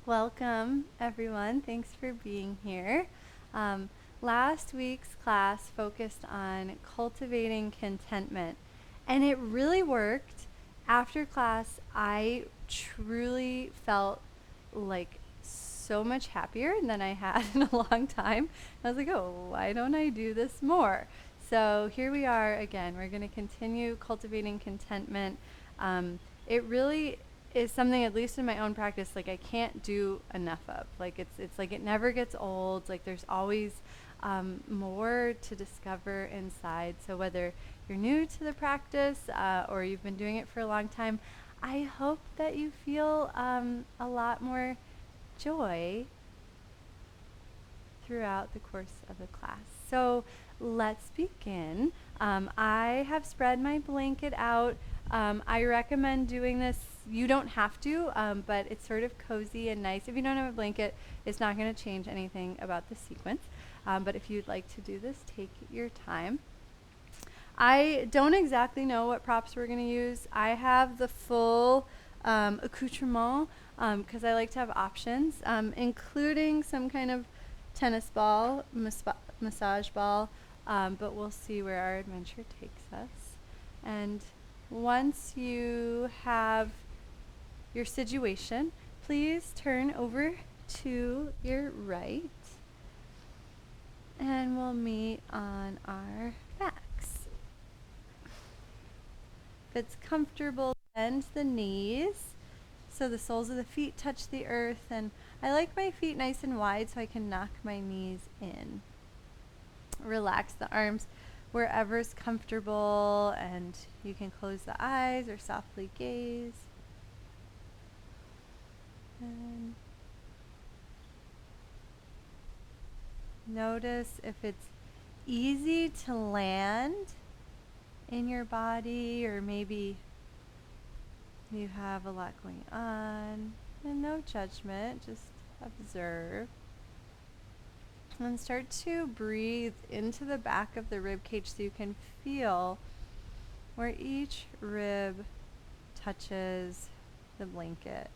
Welcome, everyone. Thanks for being here. Um, Last week's class focused on cultivating contentment, and it really worked. After class, I truly felt like so much happier than I had in a long time. I was like, oh, why don't I do this more? So here we are again. We're going to continue cultivating contentment. It really is something, at least in my own practice, like I can't do enough of. Like it's like it never gets old. Like there's always more to discover inside. So whether you're new to the practice or you've been doing it for a long time, I hope that you feel a lot more joy throughout the course of the class. So let's begin. I have spread my blanket out. I recommend doing this. You don't have to, but it's sort of cozy and nice. If you don't have a blanket, it's not going to change anything about the sequence. But if you'd like to do this, take your time. I don't exactly know what props we're going to use. I have the full accoutrement because I like to have options, including some kind of tennis ball, massage ball, but we'll see where our adventure takes us. And once you have your situation, please turn over to your right and we'll meet on our backs. If it's comfortable, bend the knees so the soles of the feet touch the earth, and I like my feet nice and wide so I can knock my knees in. Relax the arms wherever's comfortable, and you can close the eyes or softly gaze. And notice if it's easy to land in your body, or maybe you have a lot going on. And no judgment, just observe. And start to breathe into the back of the rib cage so you can feel where each rib touches the blanket.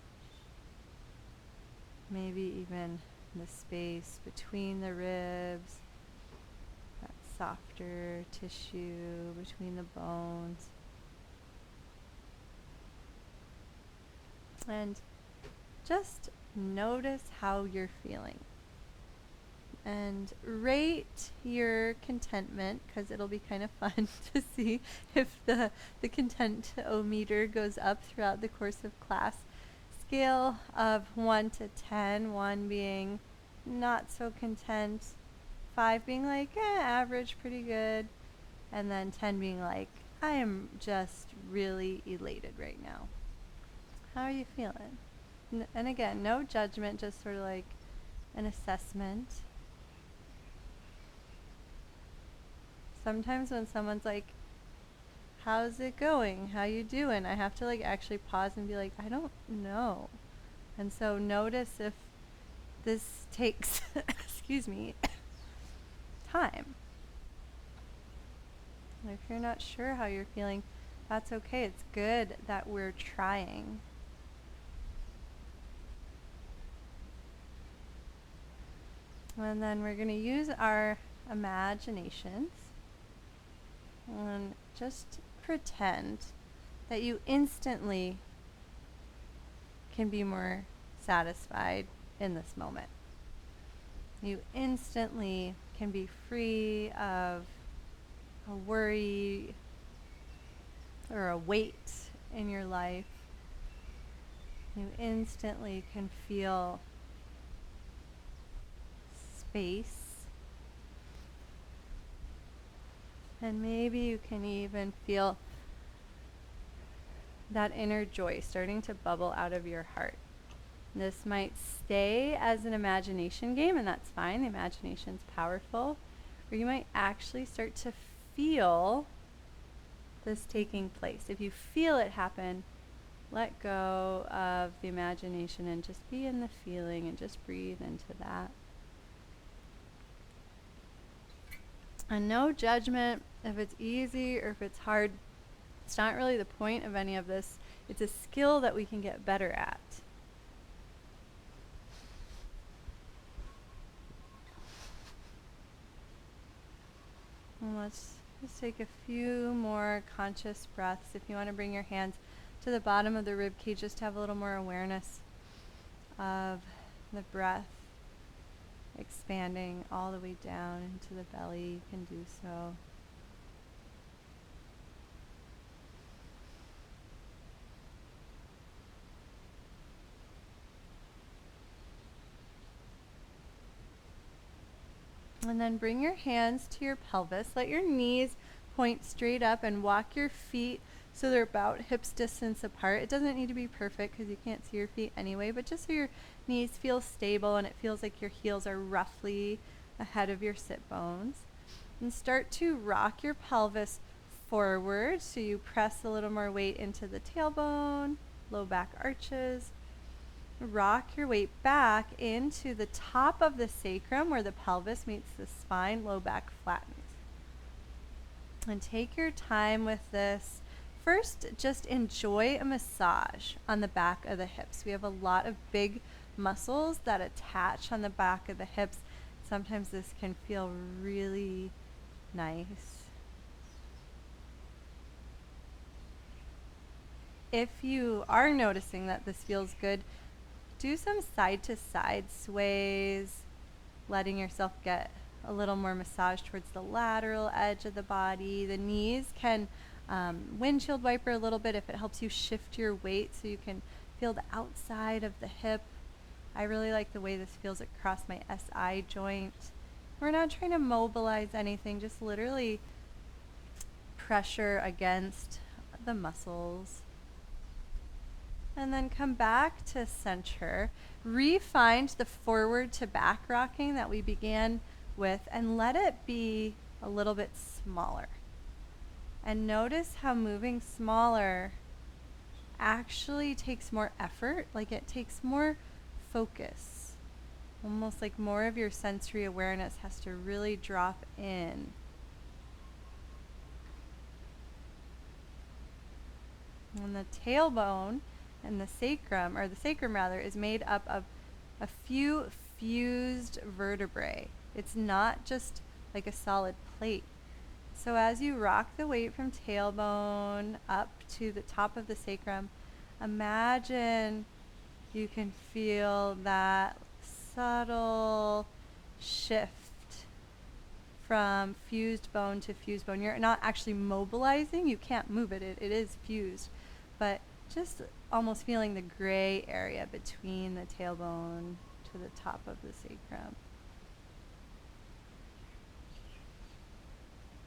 Maybe even the space between the ribs, that softer tissue between the bones. And just notice how you're feeling. And rate your contentment, because it'll be kind of fun to see if the content-o-meter goes up throughout the course of class. Scale of 1 to 10, 1 being not so content, 5 being like average, pretty good, and then 10 being like, I am just really elated right now. How are you feeling? And again, no judgment, just sort of like an assessment. Sometimes when someone's like, how's it going? How you doing? I have to like actually pause and be like, I don't know. And so notice if this takes, excuse me, time. If you're not sure how you're feeling, that's okay. It's good that we're trying. And then we're going to use our imaginations and just pretend that you instantly can be more satisfied in this moment. You instantly can be free of a worry or a weight in your life. You instantly can feel space. And maybe you can even feel that inner joy starting to bubble out of your heart. This might stay as an imagination game, and that's fine. The imagination's powerful. Or you might actually start to feel this taking place. If you feel it happen, let go of the imagination and just be in the feeling and just breathe into that. And no judgment if it's easy or if it's hard. It's not really the point of any of this. It's a skill that we can get better at. And let's just take a few more conscious breaths. If you want to bring your hands to the bottom of the rib cage, just to have a little more awareness of the breath expanding all the way down into the belly, you can do so. And then bring your hands to your pelvis. Let your knees point straight up and walk your feet so they're about hips distance apart. It doesn't need to be perfect because you can't see your feet anyway, but just so your knees feel stable and it feels like your heels are roughly ahead of your sit bones. And start to rock your pelvis forward so you press a little more weight into the tailbone, low back arches. Rock your weight back into the top of the sacrum where the pelvis meets the spine, low back flattens. And take your time with this. First, just enjoy a massage on the back of the hips. We have a lot of big muscles that attach on the back of the hips. Sometimes this can feel really nice. If you are noticing that this feels good, do some side to side sways, letting yourself get a little more massage towards the lateral edge of the body. The knees can windshield wiper a little bit if it helps you shift your weight so you can feel the outside of the hip. I really like the way this feels across my SI joint. We're not trying to mobilize anything, just literally pressure against the muscles. And then come back to center. Re-find the forward to back rocking that we began with and let it be a little bit smaller. And notice how moving smaller actually takes more effort, like it takes more focus. Almost like more of your sensory awareness has to really drop in. And the tailbone and the sacrum, or the sacrum rather, is made up of a few fused vertebrae. It's not just like a solid plate. So as you rock the weight from tailbone up to the top of the sacrum, imagine you can feel that subtle shift from fused bone to fused bone. You're not actually mobilizing, you can't move it, it is fused, but just almost feeling the gray area between the tailbone to the top of the sacrum.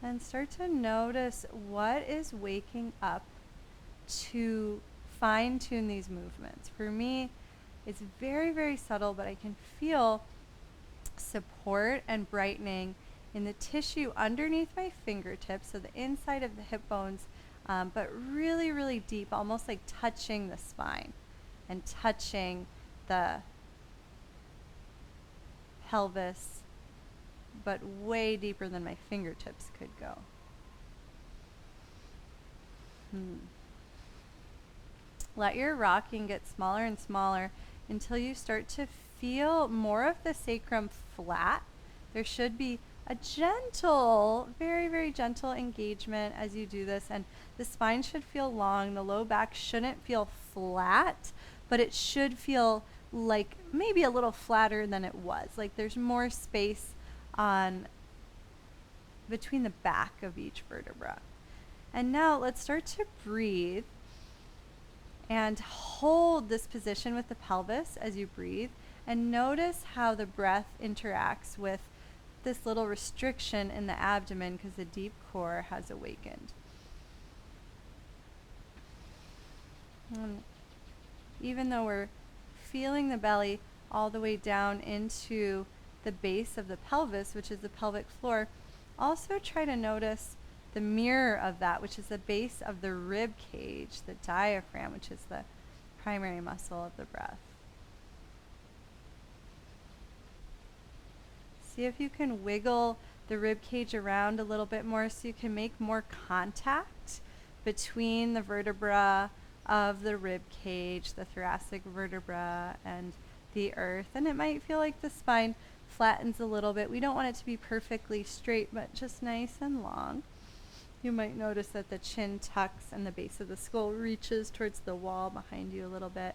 And start to notice what is waking up to fine-tune these movements. For me, it's very, very subtle, but I can feel support and brightening in the tissue underneath my fingertips, so the inside of the hip bones, but really, really deep, almost like touching the spine and touching the pelvis, but way deeper than my fingertips could go. Let your rocking get smaller and smaller until you start to feel more of the sacrum flat. There should be a gentle, very, very gentle engagement as you do this, and the spine should feel long. The low back shouldn't feel flat, but it should feel like maybe a little flatter than it was. Like there's more space on between the back of each vertebra. And now let's start to breathe and hold this position with the pelvis as you breathe, and notice how the breath interacts with this little restriction in the abdomen because the deep core has awakened. And even though we're feeling the belly all the way down into the base of the pelvis, which is the pelvic floor, also try to notice the mirror of that, which is the base of the rib cage, the diaphragm, which is the primary muscle of the breath. See if you can wiggle the rib cage around a little bit more so you can make more contact between the vertebra of the rib cage, the thoracic vertebra, and the earth. And it might feel like the spine flattens a little bit. We don't want it to be perfectly straight, but just nice and long. You might notice that the chin tucks and the base of the skull reaches towards the wall behind you a little bit.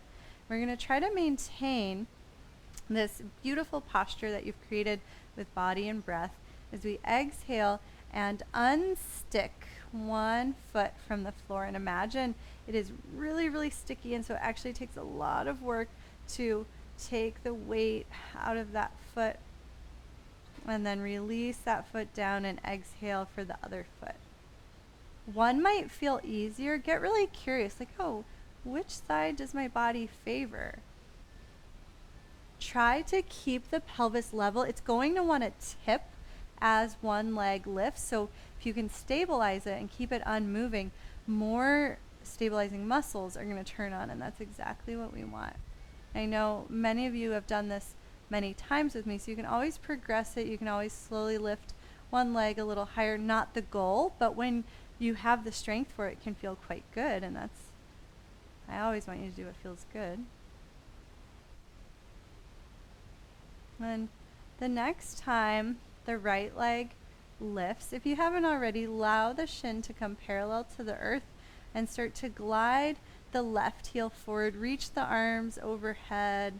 We're going to try to maintain this beautiful posture that you've created with body and breath as we exhale and unstick one foot from the floor. And imagine it is really, really sticky, and so it actually takes a lot of work to take the weight out of that foot and then release that foot down and exhale for the other foot. One might feel easier. Get really curious, like, oh, which side does my body favor? Try to keep the pelvis level. It's going to want to tip as one leg lifts. So if you can stabilize it and keep it unmoving, more stabilizing muscles are going to turn on, and that's exactly what we want. I know many of you have done this many times with me, so you can always progress it. You can always slowly lift one leg a little higher. Not the goal, but when you have the strength for it, it can feel quite good, and I always want you to do what feels good. And the next time the right leg lifts, if you haven't already, allow the shin to come parallel to the earth and start to glide the left heel forward. Reach the arms overhead.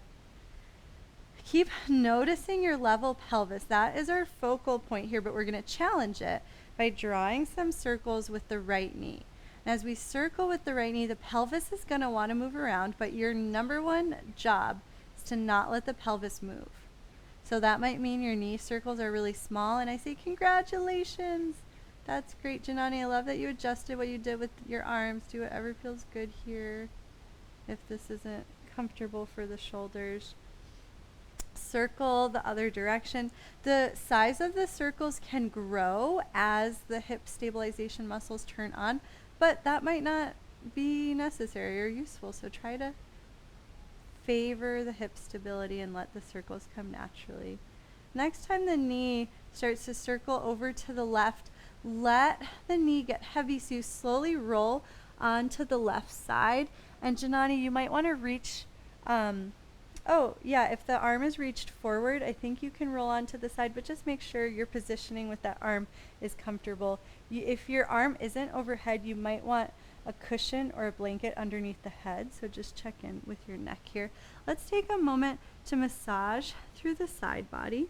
Keep noticing your level pelvis. That is our focal point here, but we're going to challenge it by drawing some circles with the right knee. And as we circle with the right knee, the pelvis is going to want to move around, but your number one job is to not let the pelvis move. So that might mean your knee circles are really small, and I say congratulations. That's great, Janani. I love that you adjusted what you did with your arms. Do whatever feels good here if this isn't comfortable for the shoulders. Circle the other direction. The size of the circles can grow as the hip stabilization muscles turn on, but that might not be necessary or useful. So try to favor the hip stability and let the circles come naturally. Next time the knee starts to circle over to the left, let the knee get heavy, so you slowly roll onto the left side. And Janani, you might want to reach if the arm is reached forward, I think you can roll onto the side, but just make sure your positioning with that arm is comfortable. If your arm isn't overhead, you might want a cushion or a blanket underneath the head, so just check in with your neck here. Let's take a moment to massage through the side body,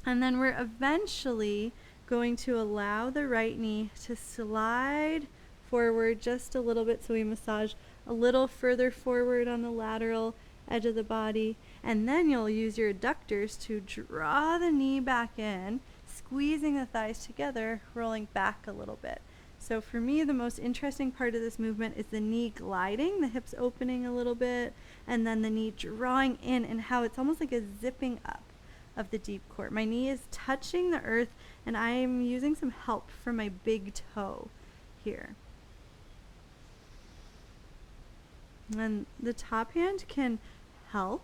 and then we're eventually going to allow the right knee to slide forward just a little bit, so we massage a little further forward on the lateral edge of the body, and then you'll use your adductors to draw the knee back in, squeezing the thighs together, rolling back a little bit. So for me, the most interesting part of this movement is the knee gliding, the hips opening a little bit, and then the knee drawing in, and how it's almost like a zipping up of the deep core. My knee is touching the earth, and I'm using some help from my big toe here. And the top hand can help,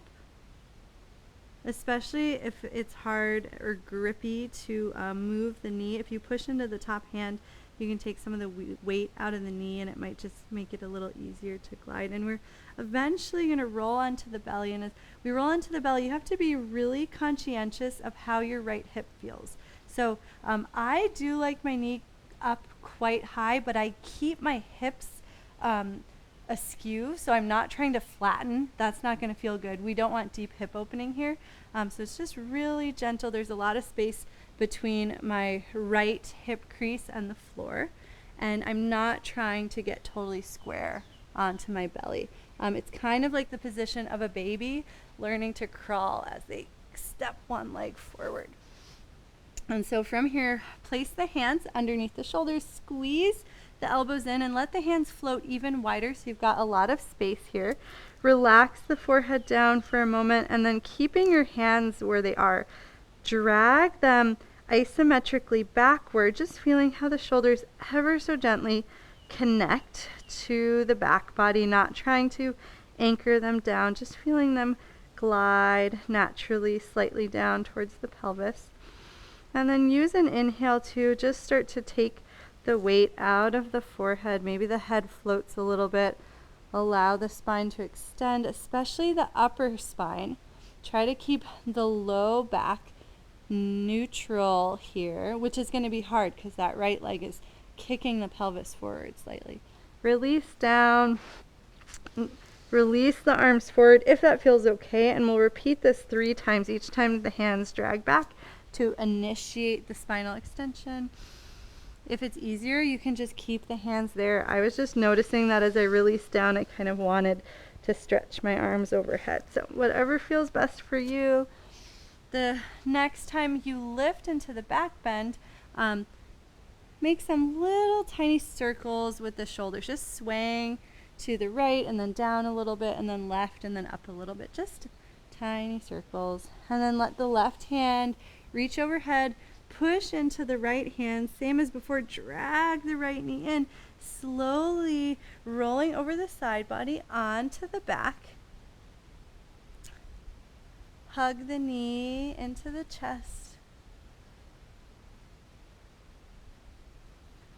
especially if it's hard or grippy to move the knee. If you push into the top hand, you can take some of the weight out of the knee, and it might just make it a little easier to glide. And we're eventually going to roll onto the belly. And as we roll onto the belly, you have to be really conscientious of how your right hip feels. So I do like my knee up quite high, but I keep my hips askew, so I'm not trying to flatten. That's not going to feel good. We don't want deep hip opening here. So it's just really gentle. There's a lot of space between my right hip crease and the floor, and I'm not trying to get totally square onto my belly. It's kind of like the position of a baby learning to crawl as they step one leg forward. And so from here, place the hands underneath the shoulders, squeeze the elbows in, and let the hands float even wider, so you've got a lot of space here. Relax the forehead down for a moment, and then keeping your hands where they are, drag them isometrically backward, just feeling how the shoulders ever so gently connect to the back body, not trying to anchor them down, just feeling them glide naturally slightly down towards the pelvis. And then use an inhale to just start to take the weight out of the forehead. Maybe the head floats a little bit. Allow the spine to extend, especially the upper spine. Try to keep the low back neutral here, which is going to be hard because that right leg is kicking the pelvis forward slightly. Release down, release the arms forward if that feels okay, and we'll repeat this 3 times, each time the hands drag back to initiate the spinal extension. If it's easier, you can just keep the hands there. I was just noticing that as I released down, I kind of wanted to stretch my arms overhead. So whatever feels best for you. The next time you lift into the back bend, make some little tiny circles with the shoulders. Just swaying to the right and then down a little bit and then left and then up a little bit. Just tiny circles. And then let the left hand reach overhead. Push into the right hand, same as before, drag the right knee in, slowly rolling over the side body onto the back. Hug the knee into the chest.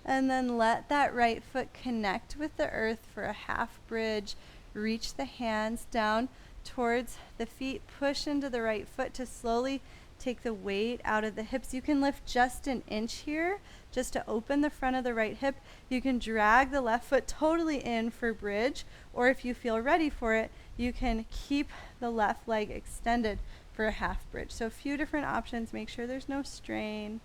And then let that right foot connect with the earth for a half bridge. Reach the hands down towards the feet. Push into the right foot to slowly take the weight out of the hips. You can lift just an inch here just to open the front of the right hip. You can drag the left foot totally in for bridge, or if you feel ready for it, you can keep the left leg extended for a half bridge. So a few different options. Make sure there's no strain.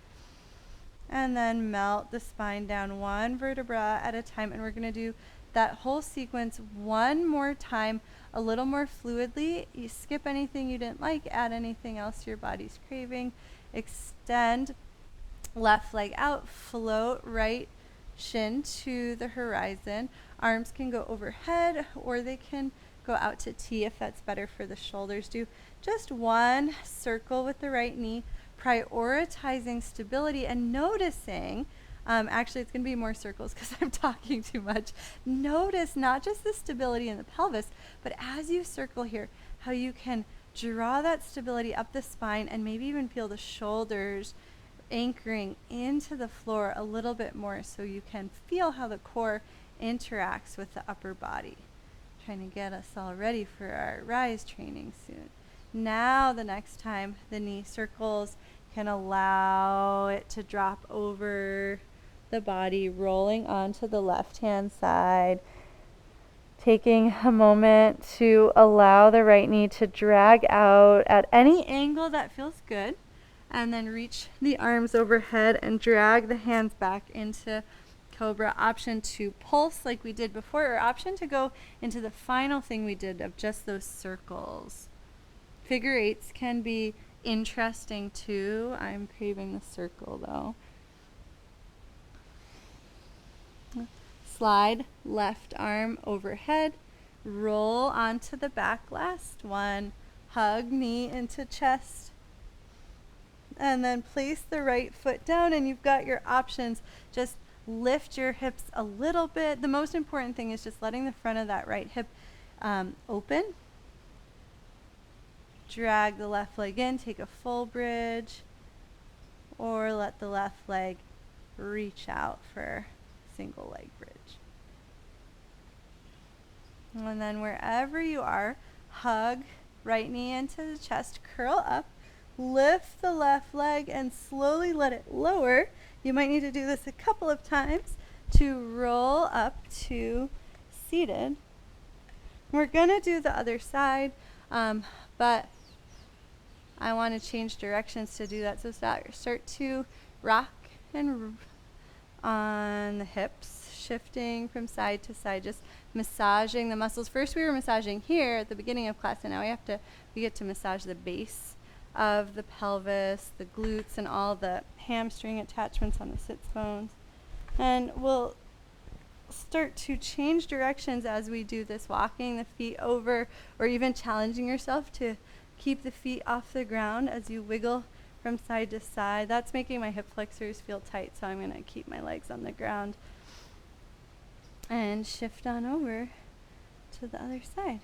And then melt the spine down 1 vertebra at a time, and we're going to do that whole sequence one more time, a little more fluidly. You skip anything you didn't like, add anything else your body's craving. Extend left leg out, float right shin to the horizon. Arms can go overhead or they can go out to T if that's better for the shoulders. Do just 1 circle with the right knee, prioritizing stability and noticing. Actually, it's going to be more circles because I'm talking too much. Notice not just the stability in the pelvis, but as you circle here, how you can draw that stability up the spine and maybe even feel the shoulders anchoring into the floor a little bit more so you can feel how the core interacts with the upper body. Trying to get us all ready for our rise training soon. Now the next time the knee circles, can allow it to drop over the body, rolling onto the left hand side. Taking a moment to allow the right knee to drag out at any angle that feels good, and then reach the arms overhead and drag the hands back into cobra. Option to pulse like we did before, or option to go into the final thing we did of just those circles. Figure 8s can be interesting too. I'm craving the circle though. Slide left arm overhead, roll onto the back. Last one. Hug knee into chest, and then place the right foot down, and you've got your options. Just lift your hips a little bit. The most important thing is just letting the front of that right hip open. Drag the left leg in, take a full bridge, or let the left leg reach out for single leg bridge. And then wherever you are, hug right knee into the chest, curl up, lift the left leg and slowly let it lower. You might need to do this a couple of times to roll up to seated. We're gonna do the other side, but I want to change directions to do that. So start to rock and on the hips, shifting from side to side, just massaging the muscles. First we were massaging here at the beginning of class, and now we get to massage the base of the pelvis, the glutes, and all the hamstring attachments on the sits bones. And we'll start to change directions as we do this, walking the feet over, or even challenging yourself to keep the feet off the ground as you wiggle from side to side. That's making my hip flexors feel tight, so I'm going to keep my legs on the ground. And shift on over to the other side.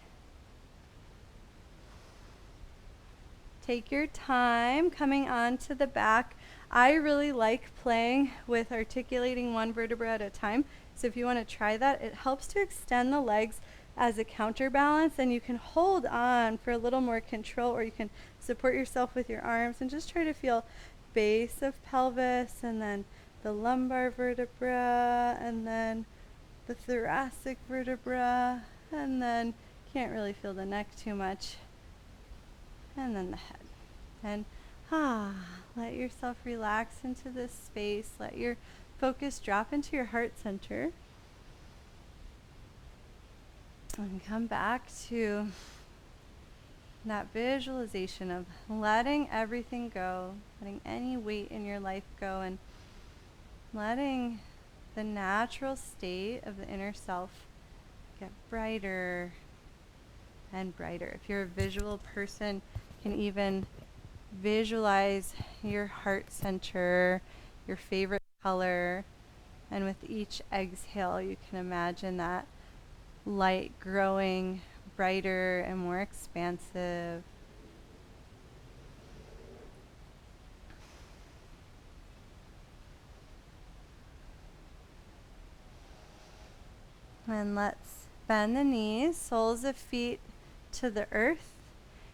Take your time coming onto the back. I really like playing with articulating 1 vertebra at a time. So if you want to try that, it helps to extend the legs as a counterbalance, and you can hold on for a little more control, or you can support yourself with your arms and just try to feel base of pelvis, and then the lumbar vertebra, and then the thoracic vertebra, and then can't really feel the neck too much, and then the head. And let yourself relax into this space. Let your focus drop into your heart center. And come back to that visualization of letting everything go, letting any weight in your life go, and letting the natural state of the inner self get brighter and brighter. If you're a visual person, you can even visualize your heart center, your favorite color, and with each exhale you can imagine that light growing brighter and more expansive. And let's bend the knees, soles of feet to the earth.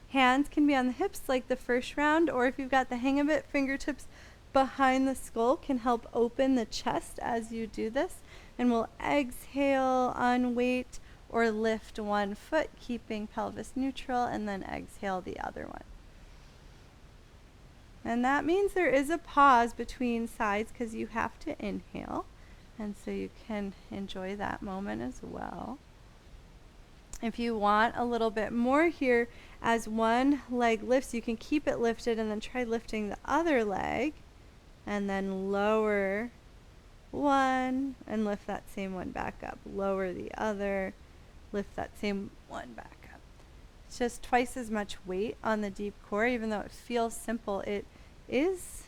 Hands can be on the hips like the first round, or if you've got the hang of it, fingertips behind the skull can help open the chest as you do this. And we'll exhale, unweight, or lift one foot, keeping pelvis neutral, and then exhale the other one. And that means there is a pause between sides because you have to inhale. And so you can enjoy that moment as well. If you want a little bit more here, as one leg lifts, you can keep it lifted and then try lifting the other leg. And then lower one and lift that same one back up. Lower the other, lift that same one back up. It's just twice as much weight on the deep core. Even though it feels simple, it is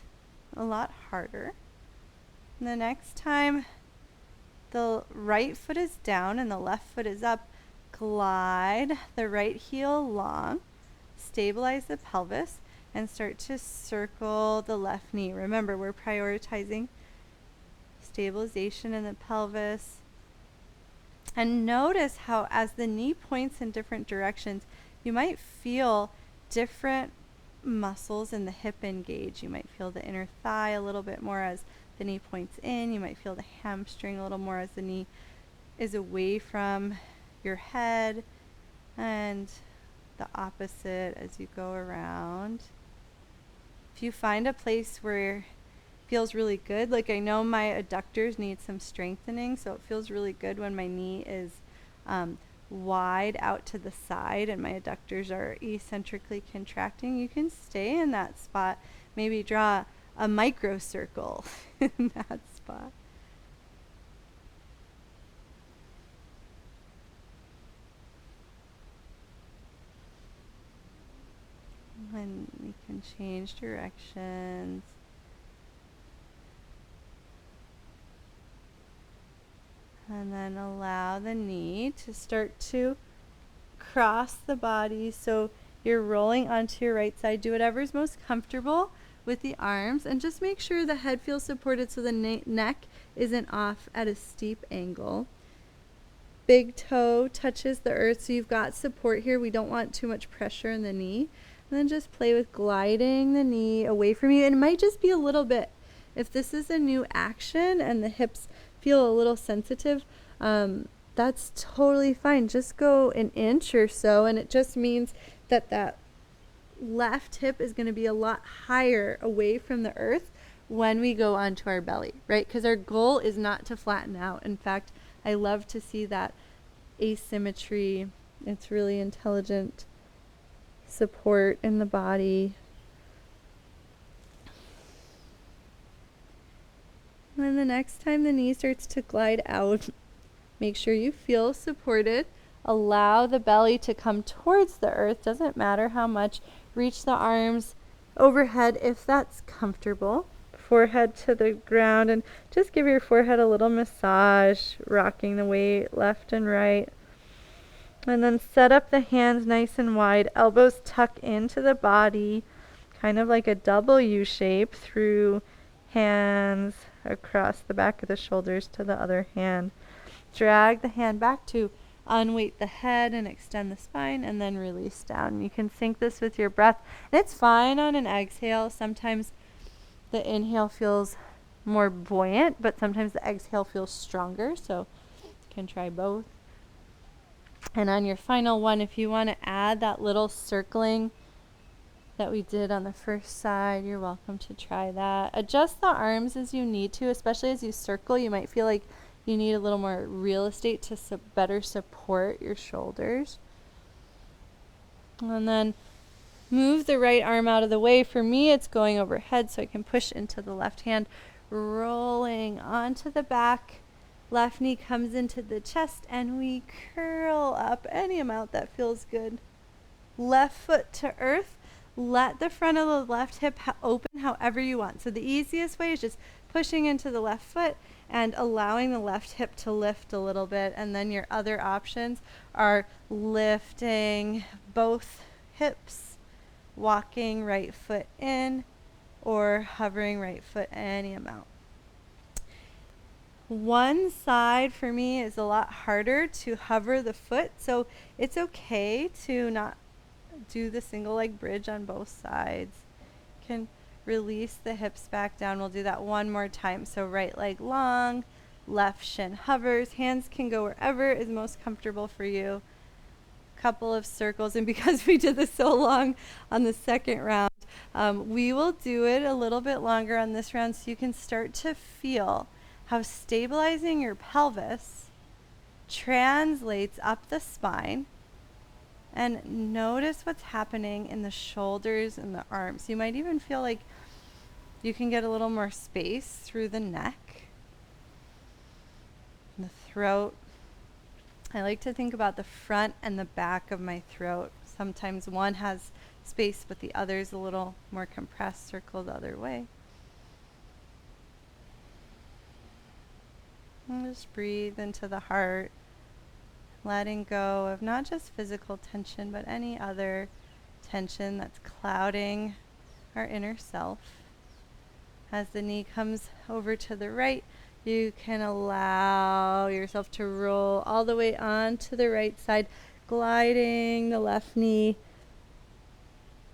a lot harder. And the next time the right foot is down and the left foot is up, glide the right heel long, stabilize the pelvis, and start to circle the left knee. Remember, we're prioritizing stabilization in the pelvis. And notice how as the knee points in different directions, you might feel different muscles in the hip engage. You might feel the inner thigh a little bit more as the knee points in. You might feel the hamstring a little more as the knee is away from your head, and the opposite as you go around. If you find a place where it feels really good, like I know my adductors need some strengthening, so it feels really good when my knee is wide out to the side and my adductors are eccentrically contracting, you can stay in that spot. Maybe draw a micro circle in that spot. And we can change directions. And then allow the knee to start to cross the body. So you're rolling onto your right side. Do whatever's most comfortable with the arms. And just make sure the head feels supported so the neck isn't off at a steep angle. Big toe touches the earth, so you've got support here. We don't want too much pressure in the knee. And then just play with gliding the knee away from you. And it might just be a little bit. If this is a new action and the hips feel a little sensitive, that's totally fine. Just go an inch or so, and it just means that that left hip is going to be a lot higher away from the earth when we go onto our belly, right? Because our goal is not to flatten out. In fact, I love to see that asymmetry. It's really intelligent support in the body. And the next time the knee starts to glide out, make sure you feel supported. Allow the belly to come towards the earth. Doesn't matter how much. Reach the arms overhead if that's comfortable. Forehead to the ground, and just give your forehead a little massage, rocking the weight left and right. And then set up the hands nice and wide. Elbows tuck into the body, kind of like a W shape through hands across the back of the shoulders to the other hand. Drag the hand back to unweight the head and extend the spine, and then release down. You can sync this with your breath. And it's fine on an exhale. Sometimes the inhale feels more buoyant, but sometimes the exhale feels stronger, so you can try both. And on your final one, if you want to add that little circling that we did on the first side, you're welcome to try that. Adjust the arms as you need to, especially as you circle. You might feel like you need a little more real estate to better support your shoulders. And then move the right arm out of the way. For me, it's going overhead so I can push into the left hand, rolling onto the back. Left knee comes into the chest, and we curl up any amount that feels good. Left foot to earth. Let the front of the left hip open however you want. So the easiest way is just pushing into the left foot and allowing the left hip to lift a little bit. And then your other options are lifting both hips, walking right foot in, or hovering right foot any amount. One side for me is a lot harder to hover the foot, so it's okay to not do the single leg bridge on both sides. You can release the hips back down. We'll do that one more time. So right leg long, left shin hovers. Hands can go wherever is most comfortable for you. Couple of circles, and because we did this so long on the second round, we will do it a little bit longer on this round so you can start to feel how stabilizing your pelvis translates up the spine. And notice what's happening in the shoulders and the arms. You might even feel like you can get a little more space through the neck, the throat. I like to think about the front and the back of my throat. Sometimes one has space, but the other is a little more compressed. Circle the other way. And just breathe into the heart, letting go of not just physical tension, but any other tension that's clouding our inner self. As the knee comes over to the right, you can allow yourself to roll all the way onto the right side, gliding the left knee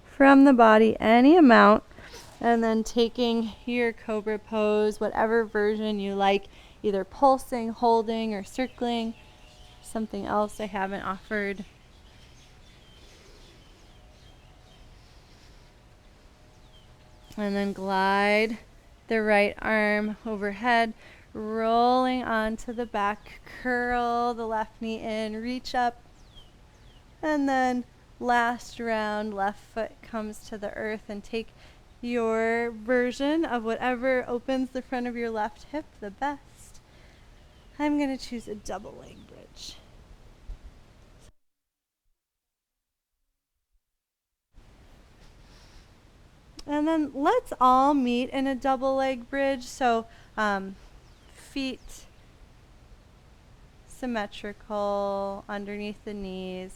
from the body any amount, and then taking your cobra pose, whatever version you like, either pulsing, holding, or circling. Something else I haven't offered. And then glide the right arm overhead, rolling onto the back, curl the left knee in, reach up, and then last round, left foot comes to the earth, and take your version of whatever opens the front of your left hip the best. I'm going to choose a double leg bridge. And then let's all meet in a double leg bridge. So feet symmetrical underneath the knees,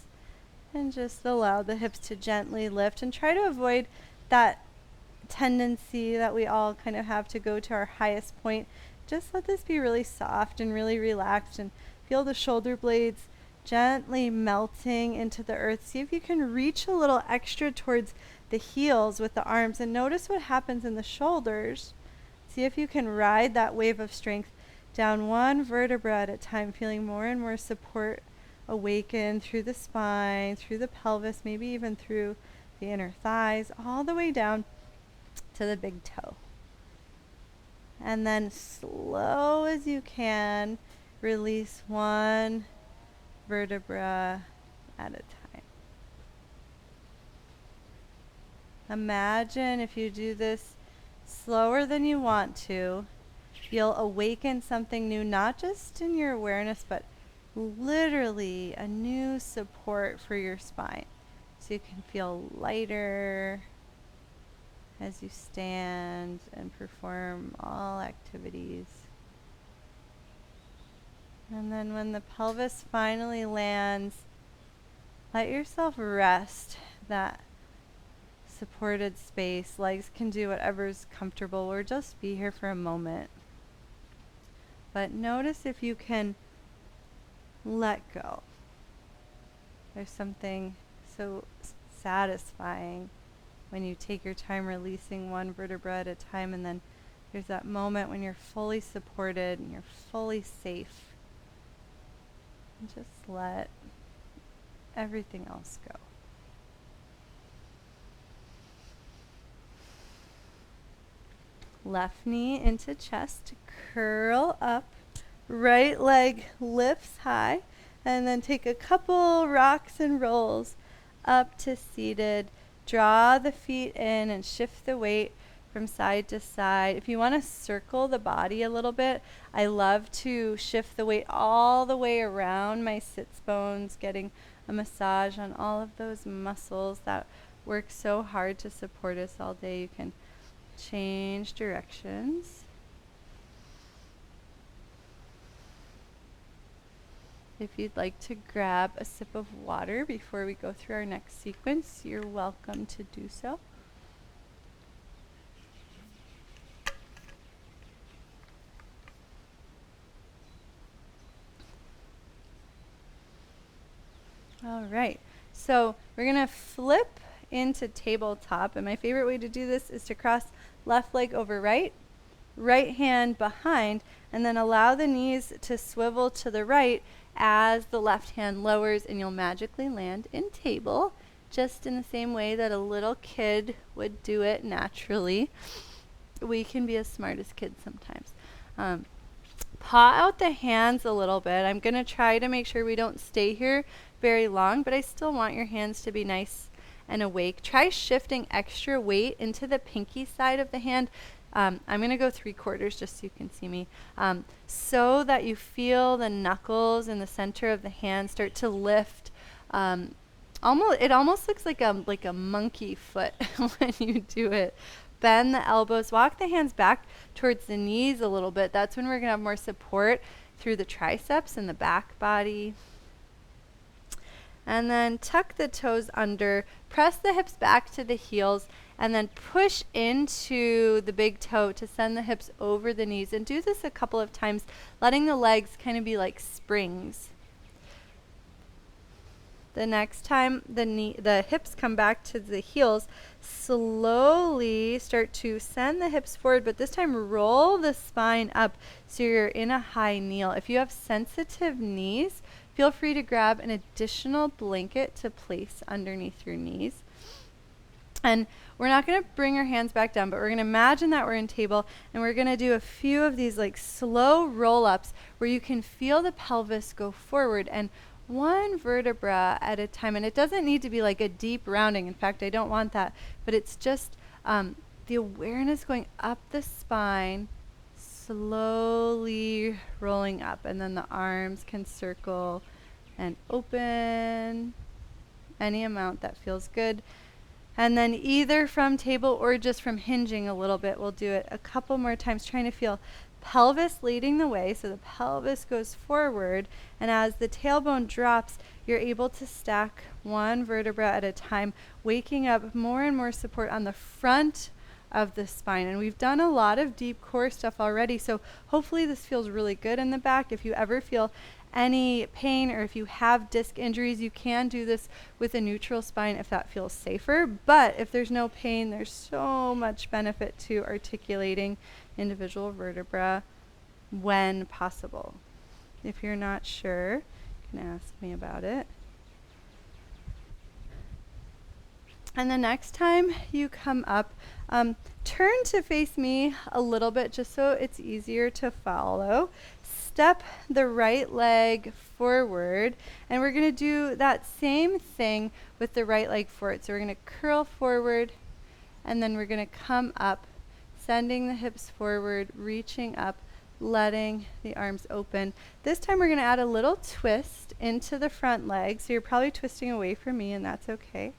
and just allow the hips to gently lift, and try to avoid that tendency that we all kind of have to go to our highest point. Just let this be really soft and really relaxed, and feel the shoulder blades gently melting into the earth. See if you can reach a little extra towards the heels with the arms, and notice what happens in the shoulders. See if you can ride that wave of strength down one vertebra at a time, feeling more and more support awaken through the spine, through the pelvis, maybe even through the inner thighs, all the way down to the big toe. And then slow as you can, release one vertebra at a time. Imagine if you do this slower than you want to, you'll awaken something new, not just in your awareness, but literally a new support for your spine. So you can feel lighter as you stand and perform all activities. And then when the pelvis finally lands, let yourself rest that supported space. Legs can do whatever's comfortable, or just be here for a moment. But notice if you can let go. There's something so satisfying when you take your time releasing one vertebra at a time, and then there's that moment when you're fully supported and you're fully safe. And just let everything else go. Left knee into chest, curl up, right leg lifts high, and then take a couple rocks and rolls up to seated. Draw the feet in and shift the weight from side to side. If you want to circle the body a little bit, I love to shift the weight all the way around my sits bones, getting a massage on all of those muscles that work so hard to support us all day. You can change directions. If you'd like to grab a sip of water before we go through our next sequence, you're welcome to do so. All right, so we're going to flip into tabletop, and my favorite way to do this is to cross left leg over right, right hand behind, and then allow the knees to swivel to the right as the left hand lowers, and you'll magically land in table, just in the same way that a little kid would do it naturally. We can be as smart as kids sometimes. Paw out the hands a little bit. I'm going to try to make sure we don't stay here very long, but I still want your hands to be nice and awake. Try shifting extra weight into the pinky side of the hand. I'm going to go 3/4 just so you can see me, so that you feel the knuckles in the center of the hand start to lift. It almost looks like a monkey foot when you do it. Bend the elbows, walk the hands back towards the knees a little bit. That's when we're going to have more support through the triceps and the back body. And then tuck the toes under, press the hips back to the heels, and then push into the big toe to send the hips over the knees. And do this a couple of times, letting the legs kind of be like springs. The next time the hips come back to the heels, slowly start to send the hips forward, but this time roll the spine up so you're in a high kneel. If you have sensitive knees, feel free to grab an additional blanket to place underneath your knees. And we're not going to bring our hands back down, but we're going to imagine that we're in table, and we're going to do a few of these like slow roll-ups where you can feel the pelvis go forward, and one vertebra at a time. And it doesn't need to be like a deep rounding. In fact, I don't want that. But it's just the awareness going up the spine, slowly rolling up. And then the arms can circle and open any amount that feels good. And then either from table or just from hinging a little bit, we'll do it a couple more times, trying to feel pelvis leading the way, so the pelvis goes forward, and as the tailbone drops, you're able to stack one vertebra at a time, waking up more and more support on the front of the spine. And we've done a lot of deep core stuff already, so hopefully this feels really good in the back. If you ever feel any pain or if you have disc injuries, you can do this with a neutral spine if that feels safer. But if there's no pain, there's so much benefit to articulating individual vertebra when possible. If you're not sure, you can ask me about it. And the next time you come up, turn to face me a little bit just so it's easier to follow. Step the right leg forward, and we're going to do that same thing with the right leg forward. So we're going to curl forward, and then we're going to come up, sending the hips forward, reaching up, letting the arms open. This time we're going to add a little twist into the front leg. So you're probably twisting away from me, and that's okay.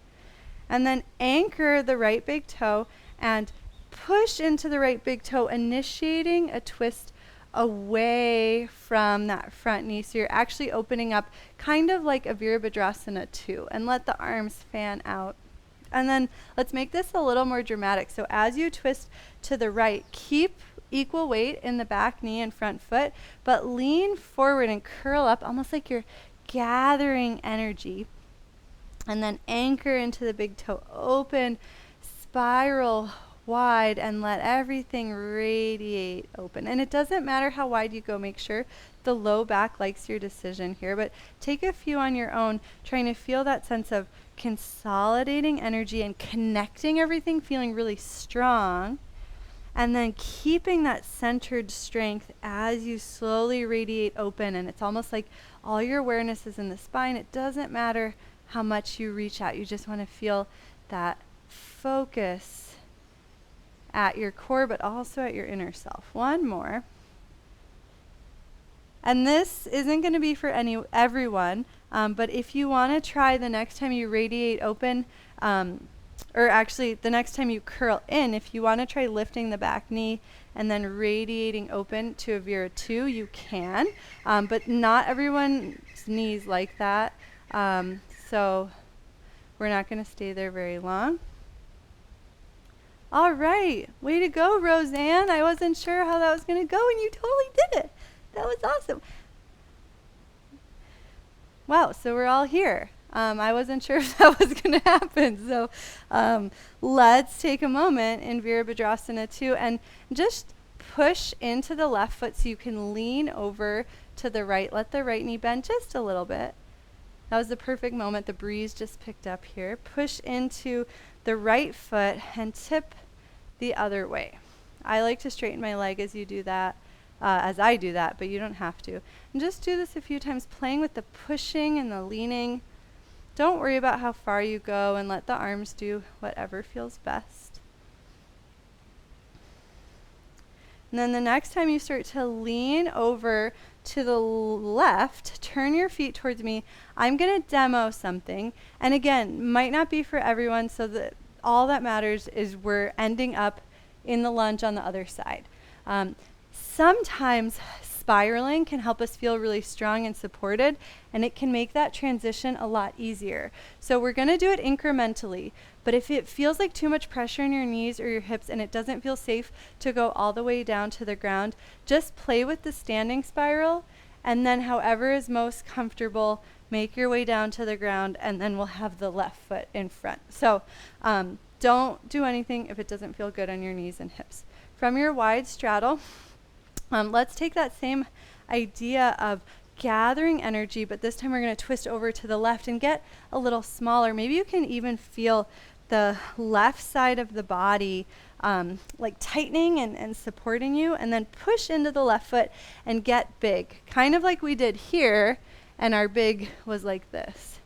And then anchor the right big toe and push into the right big toe, initiating a twist away from that front knee. So you're actually opening up kind of like a Virabhadrasana 2, and let the arms fan out. And then let's make this a little more dramatic. So as you twist to the right, keep equal weight in the back knee and front foot, but lean forward and curl up almost like you're gathering energy. And then anchor into the big toe, open, spiral wide, and let everything radiate open. And it doesn't matter how wide you go, make sure the low back likes your decision here, but take a few on your own, trying to feel that sense of consolidating energy and connecting everything, feeling really strong. And then keeping that centered strength as you slowly radiate open. And it's almost like all your awareness is in the spine. It doesn't matter how much you reach out. You just want to feel that focus at your core, but also at your inner self. One more. And this isn't going to be for everyone, but if you want to try the next time you radiate open, or actually the next time you curl in, if you want to try lifting the back knee and then radiating open to a Vira 2, you can, but not everyone's knees like that, so we're not going to stay there very long. All right, way to go, Roseanne. I wasn't sure how that was going to go, and you totally did it. That was awesome. Wow, so we're all here. I wasn't sure if that was going to happen. So let's take a moment in Virabhadrasana 2 and just push into the left foot so you can lean over to the right. Let the right knee bend just a little bit. That was the perfect moment. The breeze just picked up here. Push into the right foot and tip the other way. I like to straighten my leg as you do that. As I do that, but you don't have to. And just do this a few times, playing with the pushing and the leaning. Don't worry about how far you go and let the arms do whatever feels best. And then the next time you start to lean over to the left, turn your feet towards me. I'm going to demo something. And again, might not be for everyone, so that all that matters is we're ending up in the lunge on the other side. Sometimes spiraling can help us feel really strong and supported, and it can make that transition a lot easier. So we're going to do it incrementally, but if it feels like too much pressure in your knees or your hips and it doesn't feel safe to go all the way down to the ground, just play with the standing spiral, and then however is most comfortable, make your way down to the ground, and then we'll have the left foot in front. So don't do anything if it doesn't feel good on your knees and hips. From your wide straddle, let's take that same idea of gathering energy, but this time we're going to twist over to the left and get a little smaller. Maybe you can even feel the left side of the body like tightening and supporting you, and then push into the left foot and get big, kind of like we did here, and our big was like this.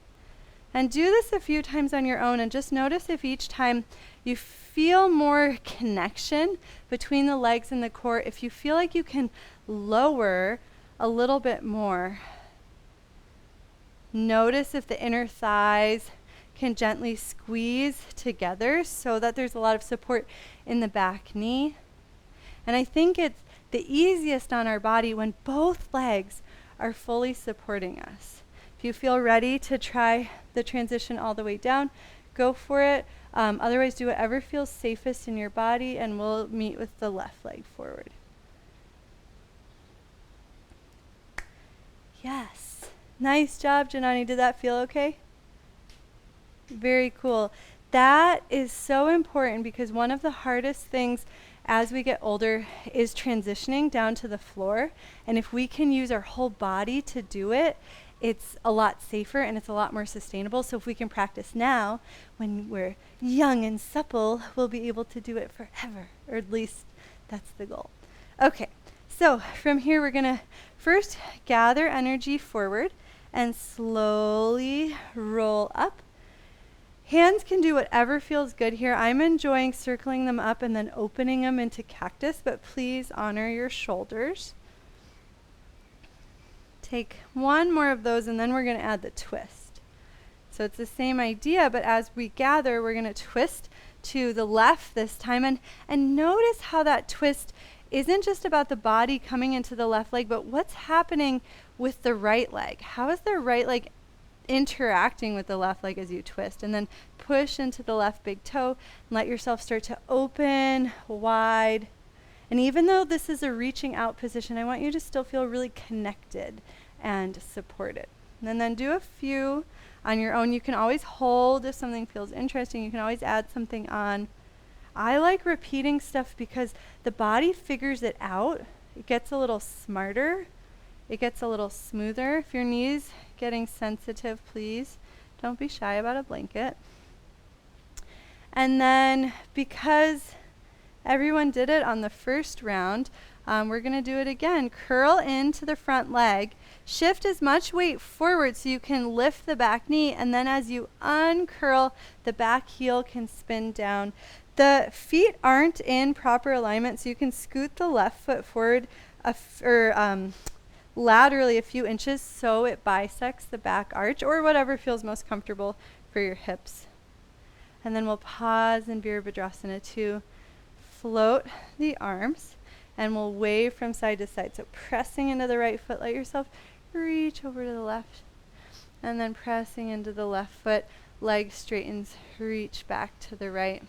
And do this a few times on your own, and just notice if each time you feel more connection between the legs and the core, if you feel like you can lower a little bit more. Notice if the inner thighs can gently squeeze together so that there's a lot of support in the back knee. And I think it's the easiest on our body when both legs are fully supporting us. If you feel ready to try the transition all the way down, go for it. Otherwise, do whatever feels safest in your body, and we'll meet with the left leg forward. Yes. Nice job, Janani. Did that feel okay? Very cool. That is so important because one of the hardest things as we get older is transitioning down to the floor. And if we can use our whole body to do it, it's a lot safer and it's a lot more sustainable. So if we can practice now, when we're young and supple, we'll be able to do it forever, or at least that's the goal. Okay, so from here we're gonna first gather energy forward and slowly roll up. Hands can do whatever feels good here. I'm enjoying circling them up and then opening them into cactus, but please honor your shoulders. Take one more of those, and then we're going to add the twist. So it's the same idea, but as we gather, we're going to twist to the left this time. And notice how that twist isn't just about the body coming into the left leg, but what's happening with the right leg. How is the right leg interacting with the left leg as you twist? And then push into the left big toe and let yourself start to open wide. And even though this is a reaching out position, I want you to still feel really connected and supported. And then do a few on your own. You can always hold if something feels interesting. You can always add something on. I like repeating stuff because the body figures it out. It gets a little smarter. It gets a little smoother. If your knee's getting sensitive, please don't be shy about a blanket. And then because everyone did it on the first round, we're going to do it again. Curl into the front leg. Shift as much weight forward so you can lift the back knee, and then as you uncurl, the back heel can spin down. The feet aren't in proper alignment, so you can scoot the left foot forward laterally a few inches so it bisects the back arch, or whatever feels most comfortable for your hips. And then we'll pause in Virabhadrasana to float the arms, and we'll wave from side to side. So pressing into the right foot, let yourself reach over to the left, and then pressing into the left foot, leg straightens, reach back to the right.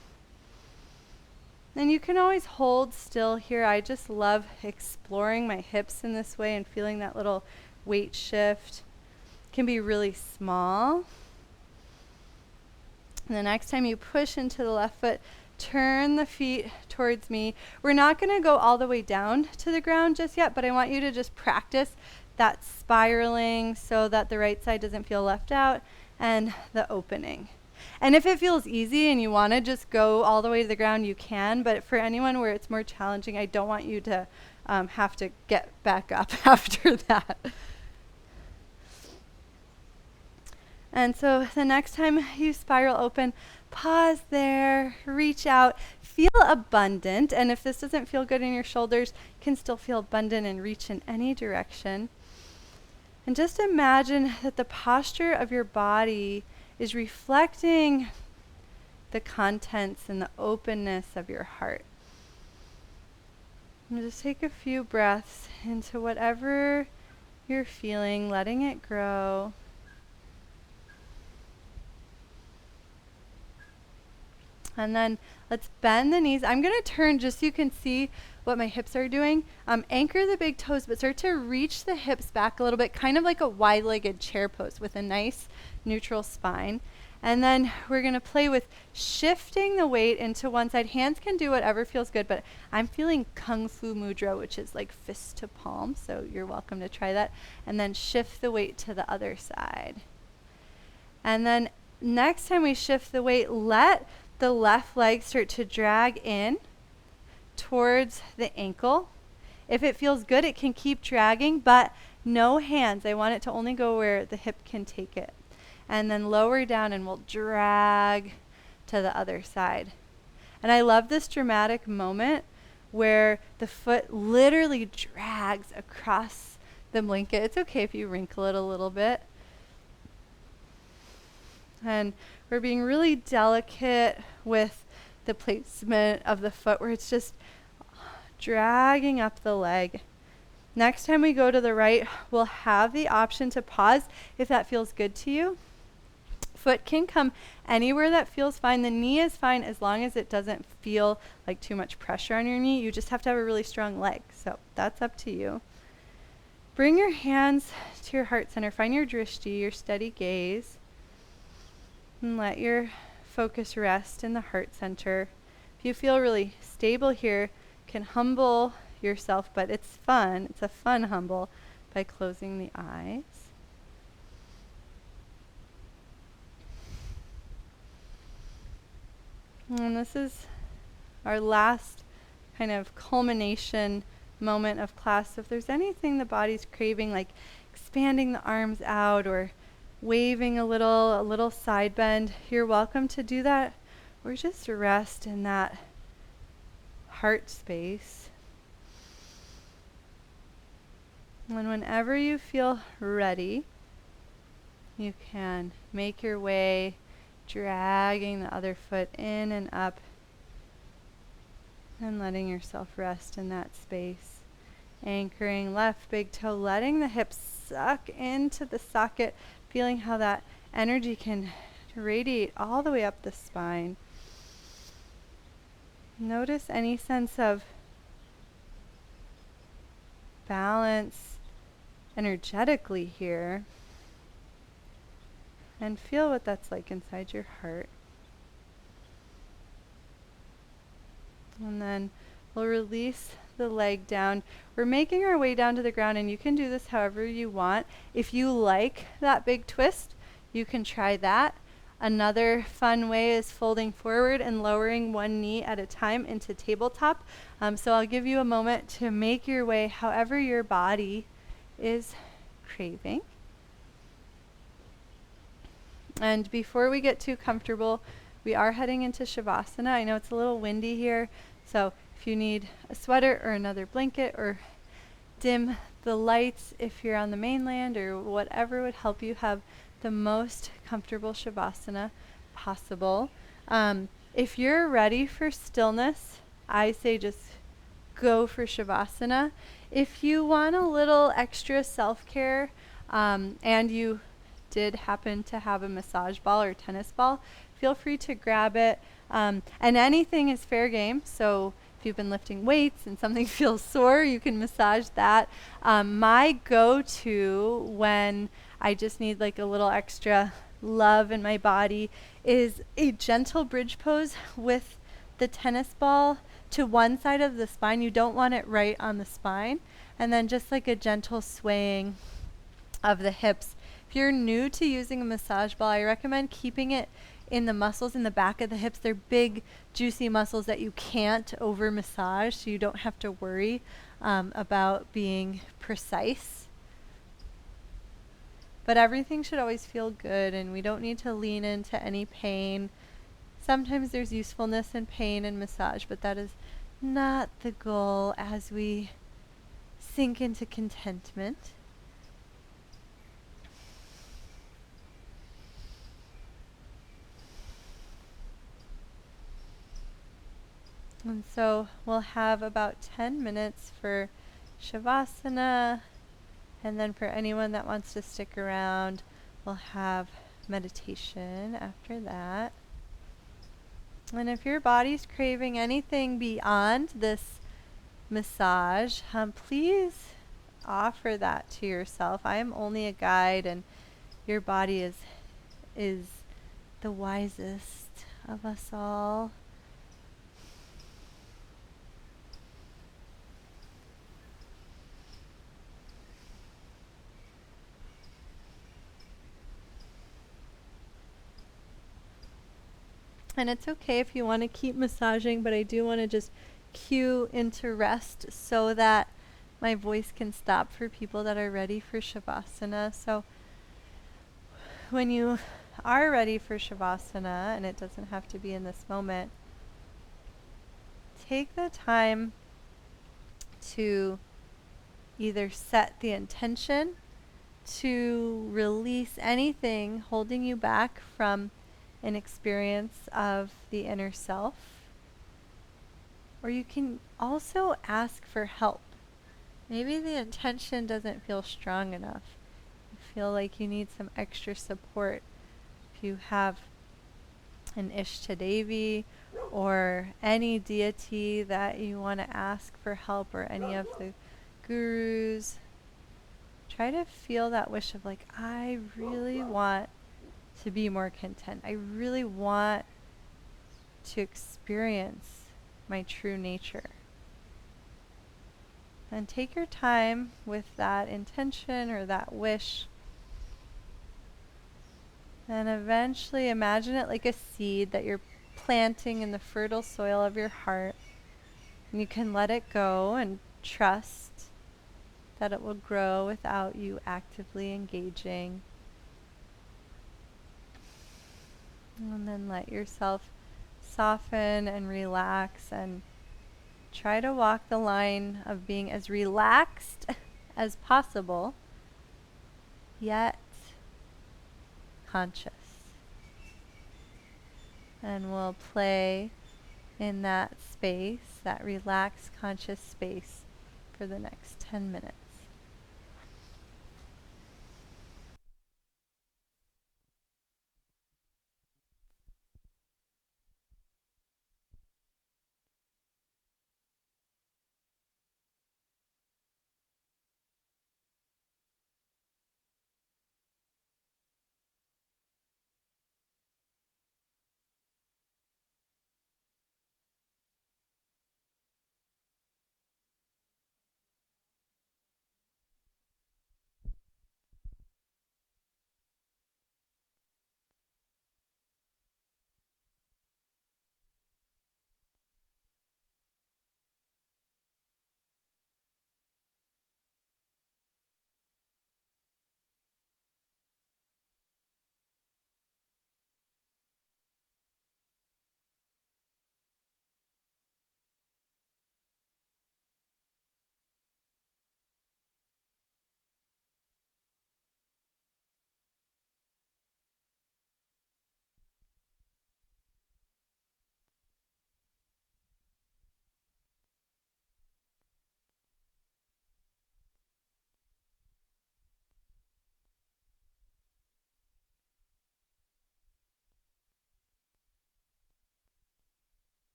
And you can always hold still here. I just love exploring my hips in this way and feeling that little weight shift. It can be really small. And the next time you push into the left foot, turn the feet towards me. We're not going to go all the way down to the ground just yet, but I want you to just practice that spiraling so that the right side doesn't feel left out, and the opening. And if it feels easy and you want to just go all the way to the ground, you can. But for anyone where it's more challenging, I don't want you to have to get back up after that. And so the next time you spiral open, pause there, reach out, feel abundant. And if this doesn't feel good in your shoulders, you can still feel abundant and reach in any direction. And just imagine that the posture of your body is reflecting the contents and the openness of your heart. And just take a few breaths into whatever you're feeling, letting it grow. And then let's bend the knees. I'm going to turn just so you can see what my hips are doing. Anchor the big toes, but start to reach the hips back a little bit, kind of like a wide-legged chair pose with a nice neutral spine. And then we're going to play with shifting the weight into one side. Hands can do whatever feels good, but I'm feeling Kung Fu Mudra, which is like fist to palm, so you're welcome to try that. And then shift the weight to the other side. And then next time we shift the weight, let the left leg start to drag in towards the ankle. If it feels good, it can keep dragging, but no hands. I want it to only go where the hip can take it. And then lower down and we'll drag to the other side. And I love this dramatic moment where the foot literally drags across the blanket. It's okay if you wrinkle it a little bit. And we're being really delicate with the placement of the foot where it's just dragging up the leg. Next time we go to the right, we'll have the option to pause if that feels good to you. Foot can come anywhere that feels fine. The knee is fine as long as it doesn't feel like too much pressure on your knee. You just have to have a really strong leg. So that's up to you. Bring your hands to your heart center. Find your drishti, your steady gaze. And let your focus rest in the heart center. If you feel really stable here, you can humble yourself, but it's fun. It's a fun humble by closing the eyes. And this is our last kind of culmination moment of class. So if there's anything the body's craving, like expanding the arms out or waving a little side bend, you're welcome to do that, or just rest in that heart space. And whenever you feel ready, you can make your way, dragging the other foot in and up, and letting yourself rest in that space. Anchoring left big toe, letting the hips suck into the socket, feeling how that energy can radiate all the way up the spine. Notice any sense of balance energetically here. And feel what that's like inside your heart. And then we'll release the leg down. We're making our way down to the ground, and you can do this however you want. If you like that big twist, you can try that. Another fun way is folding forward and lowering one knee at a time into tabletop. So I'll give you a moment to make your way however your body is craving. And before we get too comfortable, we are heading into Shavasana. I know it's a little windy here, so if you need a sweater or another blanket, or dim the lights if you're on the mainland, or whatever would help you have the most comfortable Shavasana possible. If you're ready for stillness, I say just go for Shavasana. If you want a little extra self-care, and you did happen to have a massage ball or tennis ball, feel free to grab it. And anything is fair game. So if you've been lifting weights and something feels sore, you can massage that. My go-to when I just need like a little extra love in my body is a gentle bridge pose with the tennis ball to one side of the spine. You don't want it right on the spine. And then just like a gentle swaying of the hips. If you're new to using a massage ball, I recommend keeping it in the muscles in the back of the hips. They're big, juicy muscles that you can't over massage, so you don't have to worry about being precise. But everything should always feel good, and we don't need to lean into any pain. Sometimes there's usefulness in pain and massage, but that is not the goal as we sink into contentment. And so we'll have about 10 minutes for Shavasana, and then for anyone that wants to stick around, we'll have meditation after that. And if your body's craving anything beyond this massage, please offer that to yourself. I am only a guide, and your body is the wisest of us all. And it's okay if you want to keep massaging, but I do want to just cue into rest so that my voice can stop for people that are ready for Shavasana. So when you are ready for Shavasana, and it doesn't have to be in this moment, take the time to either set the intention to release anything holding you back from an experience of the inner self. Or you can also ask for help. Maybe the intention doesn't feel strong enough. You feel like you need some extra support. If you have an Ishtadevi or any deity that you want to ask for help, or any of the gurus, try to feel that wish of like, I really want to be more content. I really want to experience my true nature. And take your time with that intention or that wish. And eventually imagine it like a seed that you're planting in the fertile soil of your heart. And you can let it go and trust that it will grow without you actively engaging. And then let yourself soften and relax, and try to walk the line of being as relaxed as possible, yet conscious. And we'll play in that space, that relaxed, conscious space, for the next 10 minutes.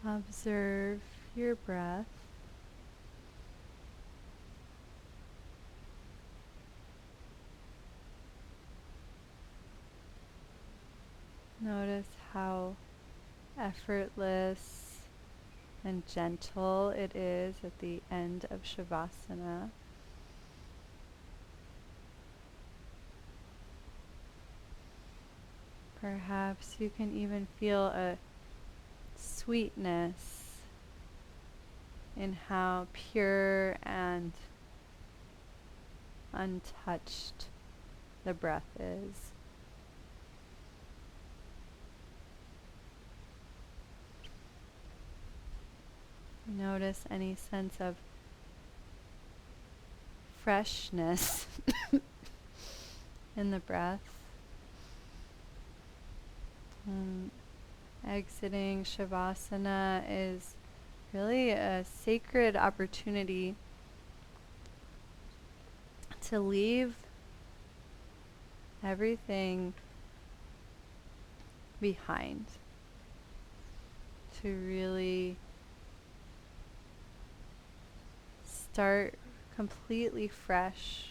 Observe your breath. Notice how effortless and gentle it is at the end of Shavasana. Perhaps you can even feel a sweetness in how pure and untouched the breath is. Notice any sense of freshness in the breath. Exiting Shavasana is really a sacred opportunity to leave everything behind, to really start completely fresh,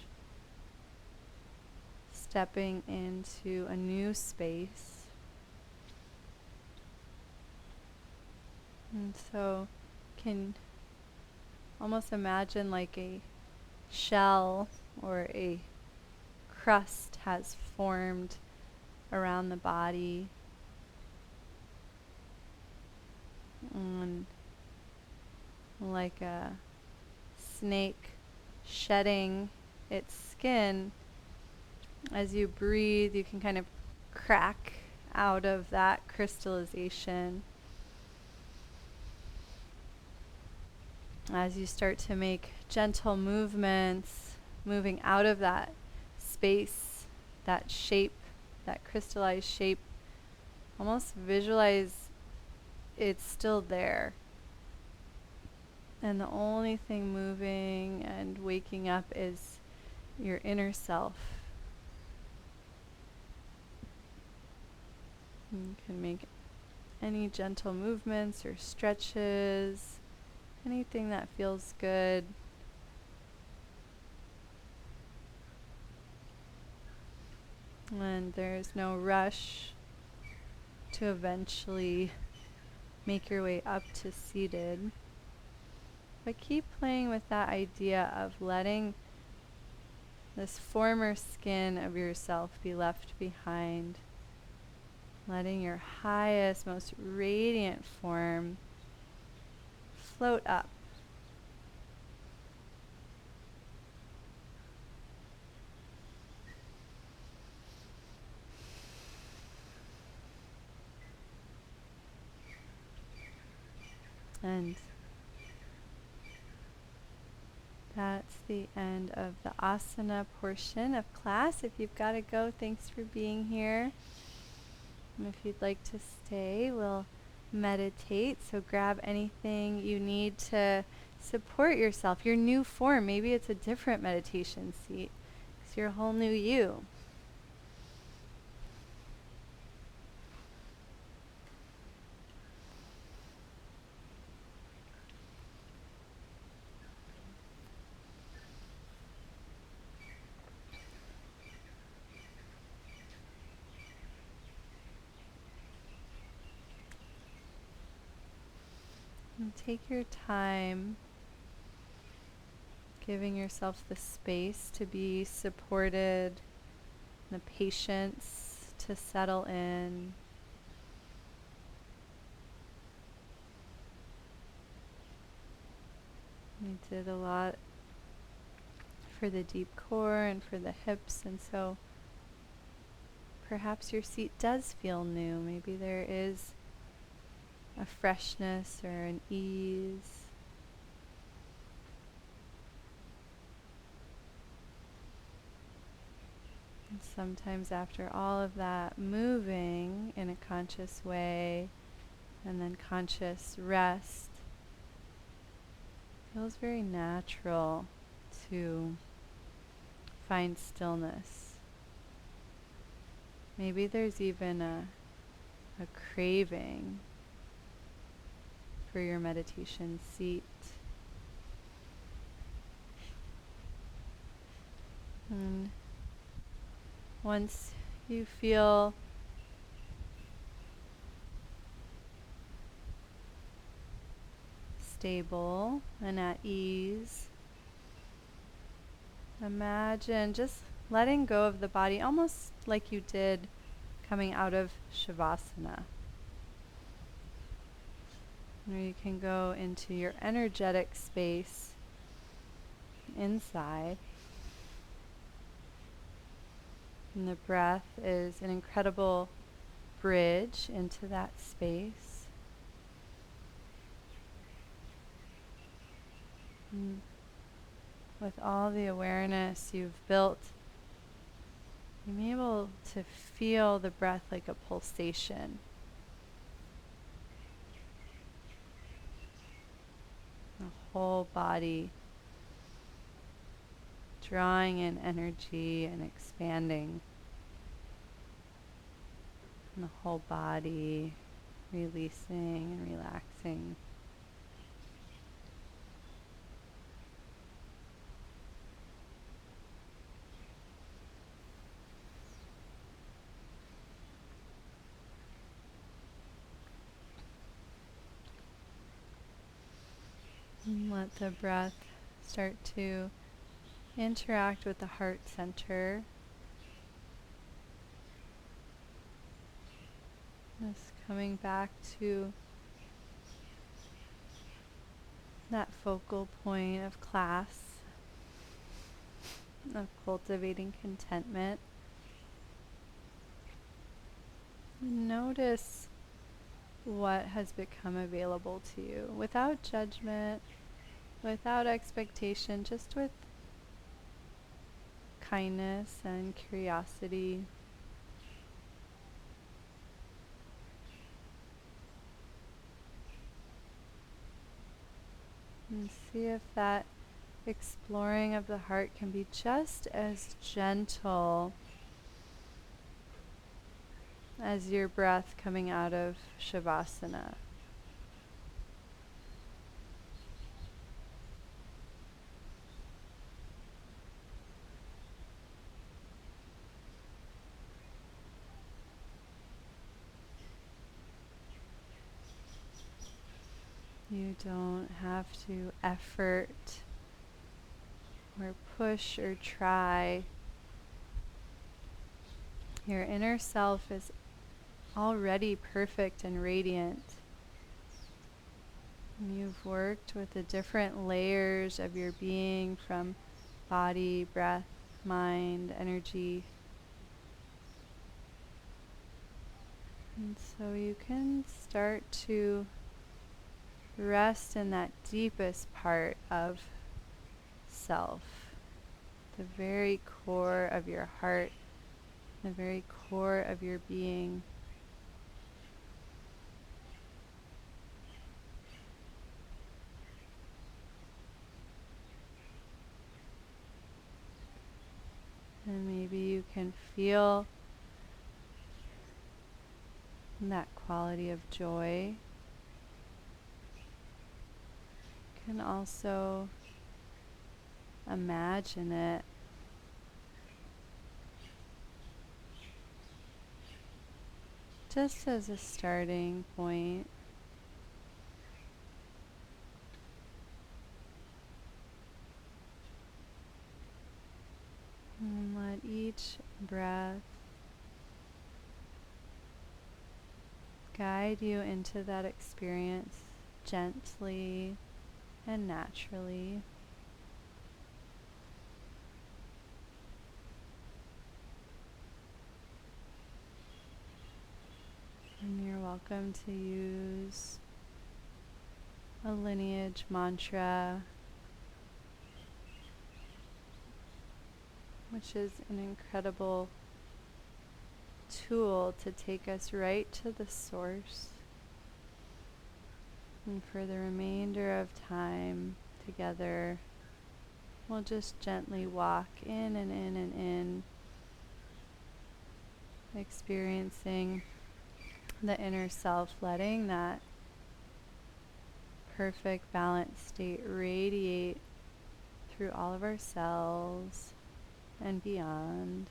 stepping into a new space. And so can almost imagine like a shell or a crust has formed around the body. And like a snake shedding its skin, as you breathe, you can kind of crack out of that crystallization. As you start to make gentle movements, moving out of that space, that shape, that crystallized shape, almost visualize it's still there. And the only thing moving and waking up is your inner self. You can make any gentle movements or stretches, anything that feels good. And there's no rush to eventually make your way up to seated. But keep playing with that idea of letting this former skin of yourself be left behind. Letting your highest, most radiant form float up. And that's the end of the asana portion of class. If you've got to go, thanks for being here. And if you'd like to stay, we'll meditate. So grab anything you need to support yourself, your new form. Maybe it's a different meditation seat. It's your whole new you. And take your time, giving yourself the space to be supported, the patience to settle in. We did a lot for the deep core and for the hips, and so perhaps your seat does feel new. Maybe there is a freshness or an ease. And sometimes after all of that moving in a conscious way and then conscious rest, it feels very natural to find stillness. Maybe there's even a craving for your meditation seat. And once you feel stable and at ease, imagine just letting go of the body, almost like you did coming out of Shavasana. Or you can go into your energetic space inside. And the breath is an incredible bridge into that space. And with all the awareness you've built, you'll be able to feel the breath like a pulsation. The whole body drawing in energy and expanding. And the whole body releasing and relaxing. And let the breath start to interact with the heart center. Just coming back to that focal point of class, of cultivating contentment. Notice what has become available to you without judgment, without expectation, just with kindness and curiosity. And see if that exploring of the heart can be just as gentle as your breath coming out of Shavasana. You don't have to effort or push or try. Your inner self is already perfect and radiant. And you've worked with the different layers of your being, from body, breath, mind, energy. And so you can start to rest in that deepest part of self, the very core of your heart, the very core of your being. And maybe you can feel that quality of joy. You can also imagine it. Just as a starting point. And let each breath guide you into that experience gently and naturally. And you're welcome to use a lineage mantra, which is an incredible tool to take us right to the source. And for the remainder of time together, we'll just gently walk in and in and in, experiencing the inner self, letting that perfect balanced state radiate through all of our cells and beyond.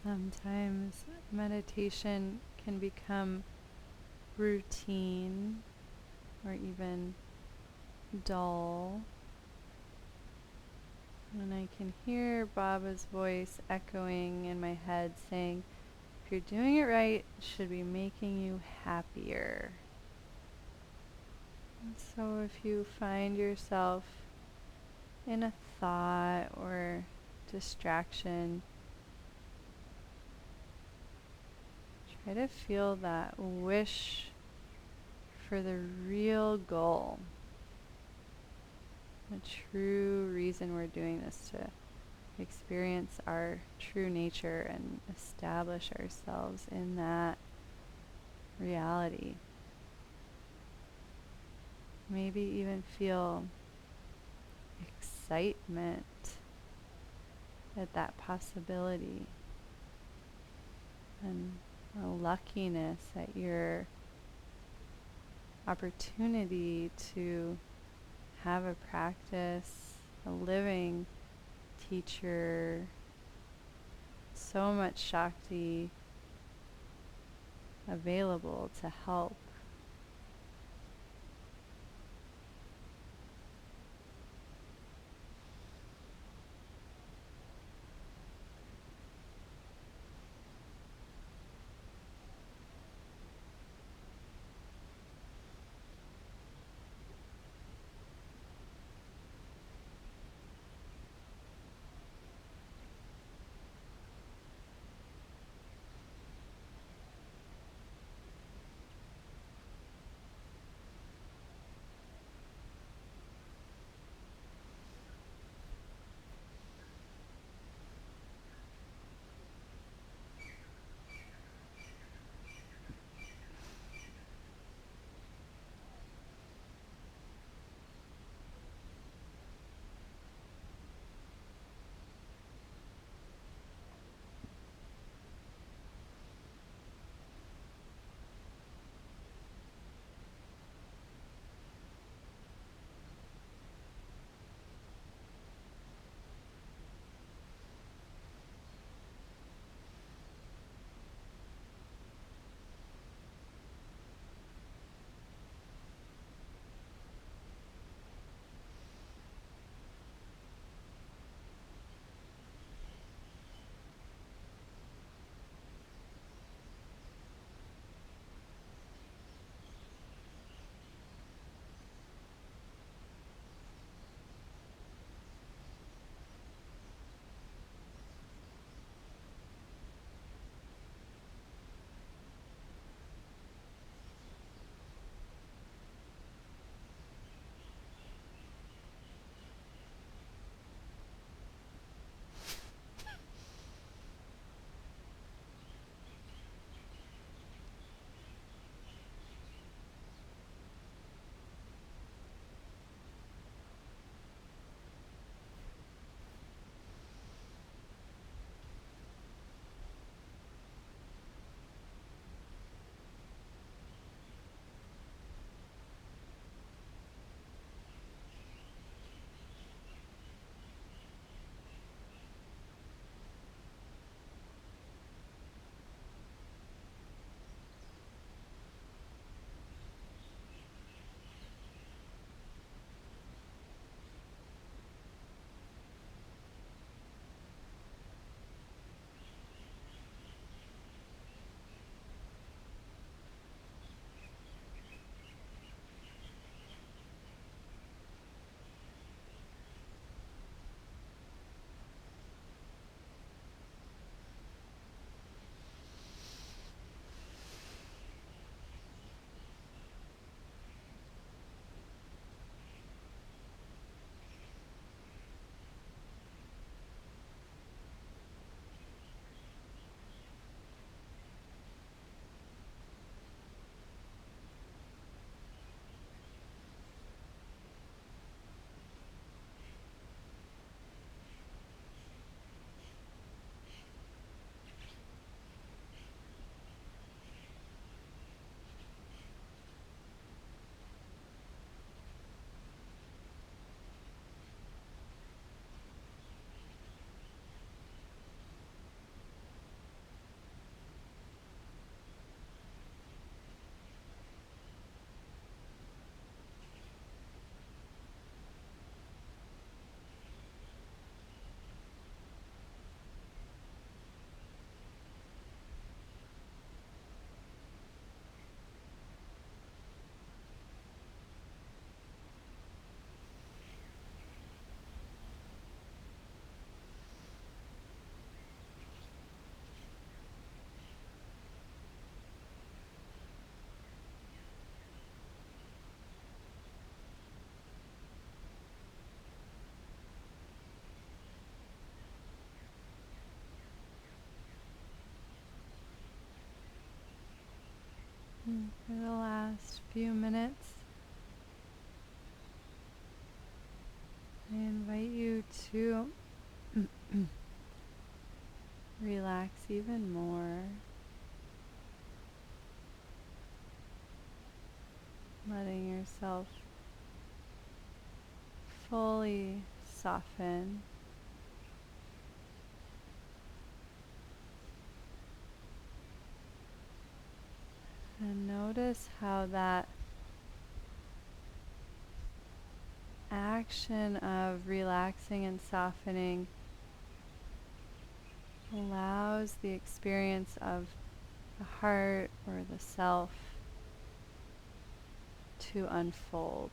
Sometimes meditation can become routine or even dull. And I can hear Baba's voice echoing in my head saying, if you're doing it right, it should be making you happier. And so if you find yourself in a thought or distraction, try to feel that wish for the real goal, the true reason we're doing this, to experience our true nature and establish ourselves in that reality. Maybe even feel excitement at that possibility and a luckiness at your opportunity to have a practice, a living teacher, so much Shakti available to help. For the last few minutes, I invite you to relax even more, letting yourself fully soften. And notice how that action of relaxing and softening allows the experience of the heart or the self to unfold.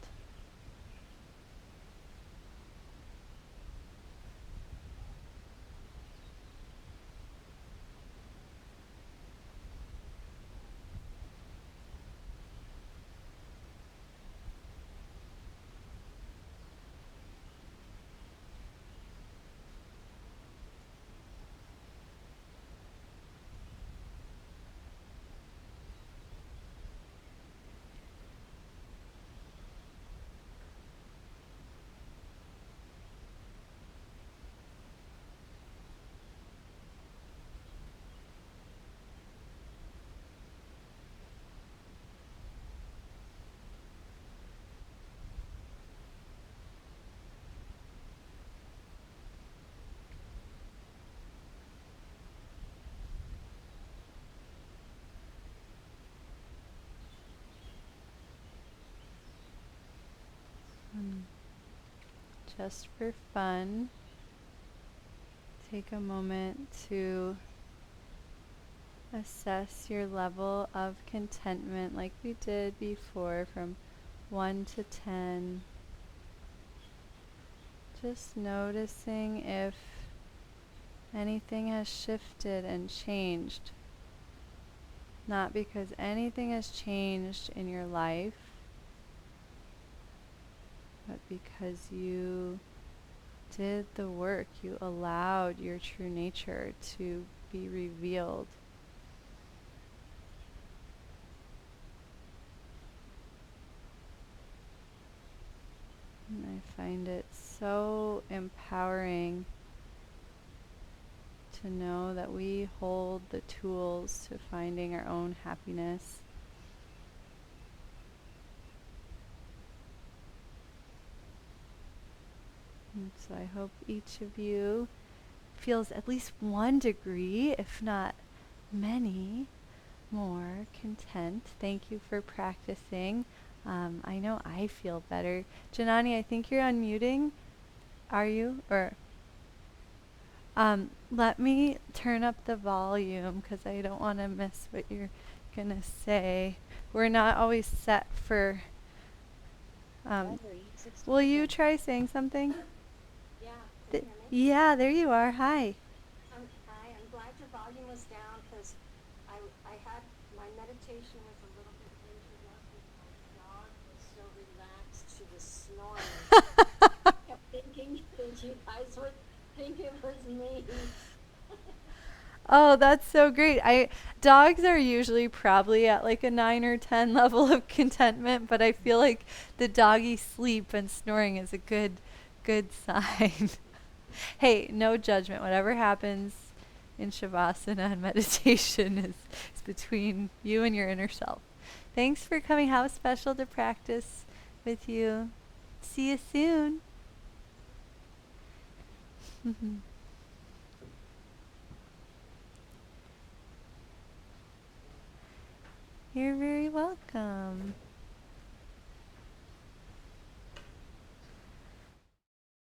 And just for fun, take a moment to assess your level of contentment like we did before, from 1 to 10. Just noticing if anything has shifted and changed. Not because anything has changed in your life, but because you did the work. You allowed your true nature to be revealed. And I find it so empowering to know that we hold the tools to finding our own happiness. And so I hope each of you feels at least 1 degree, if not many, more content. Thank you for practicing. I know I feel better. Janani, I think you're unmuting. Are you? Or let me turn up the volume because I don't want to miss what you're going to say. We're not always set for... will you try saying something? Yeah, can you hear me? Yeah, there you are. Hi. Hi, I'm glad your volume was down because I had my meditation was a little bit later last week. My dog was so relaxed, she was snoring. I kept thinking that you guys would think it was me. Oh, that's so great. Dogs are usually probably at like a 9 or 10 level of contentment, but I feel like the doggy sleep and snoring is a good sign. Hey, no judgment. Whatever happens in Shavasana and meditation is between you and your inner self. Thanks for coming. How special to practice with you. See you soon. You're very welcome.